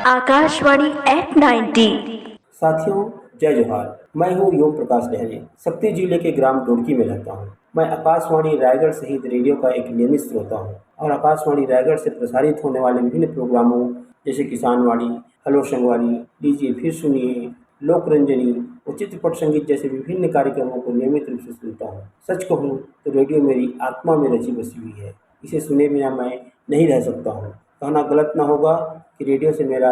Akashvani eight 90। साथियों, जय जोहार। मैं हूँ ओम प्रकाश लहरी, शक्ति जिले के ग्राम डोडकी में रहता हूँ। मैं आकाशवाणी रायगढ़ सहित रेडियो का एक नियमित श्रोता हूँ और आकाशवाणी रायगढ़ से प्रसारित होने वाले विभिन्न प्रोग्रामों जैसे किसानवाणी, हेलो संगवारी, लीजिए फिर सुनिए, लोक रंजनी और चित्रपट संगीत जैसे विभिन्न कार्यक्रमों को नियमित रूप से सुनता हूँ। सच कहूँ तो रेडियो मेरी आत्मा में रची बसी हुई है। इसे सुने बिना मैं नहीं रह सकता हूँ। कहना गलत ना होगा कि रेडियो से मेरा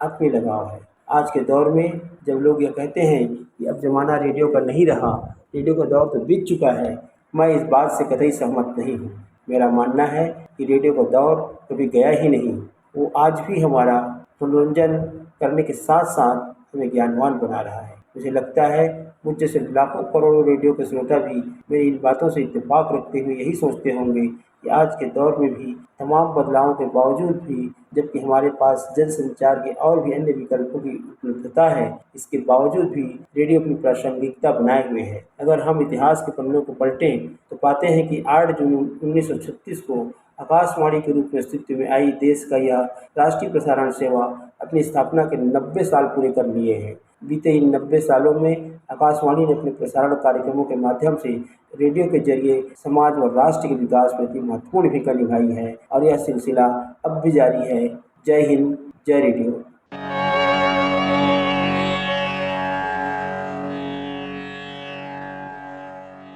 आत्मीय लगाव है। आज के दौर में जब लोग यह कहते हैं कि अब ज़माना रेडियो का नहीं रहा, रेडियो का दौर तो बीत चुका है, मैं इस बात से कतई सहमत नहीं हूँ। मेरा मानना है कि रेडियो का दौर कभी गया ही नहीं, वो आज भी हमारा मनोरंजन करने के साथ साथ हमें ज्ञानवान बना रहा है। मुझे लगता है मुझ जैसे लाखों करोड़ों रेडियो के श्रोता भी मेरी इन बातों से इत्तेफाक रखते हुए यही सोचते होंगे कि आज के दौर में भी तमाम बदलावों के बावजूद भी, जबकि हमारे पास जनसंचार के और भी अन्य विकल्पों की उपलब्धता है, इसके बावजूद भी रेडियो अपनी प्रासंगिकता बनाए हुए है। अगर हम इतिहास के पन्नों को पलटें तो पाते हैं कि 8 जून 1936 को आकाशवाणी के रूप में अस्तित्व में आई देश का यह राष्ट्रीय प्रसारण सेवा अपनी स्थापना के 90 साल पूरे कर लिए हैं। बीते इन 90 सालों में आकाशवाणी ने अपने प्रसारण कार्यक्रमों के माध्यम से रेडियो के जरिए समाज और राष्ट्र के विकास में भी महत्वपूर्ण भूमिका निभाई है और यह सिलसिला अब भी जारी है। जय हिंद, जय रेडियो।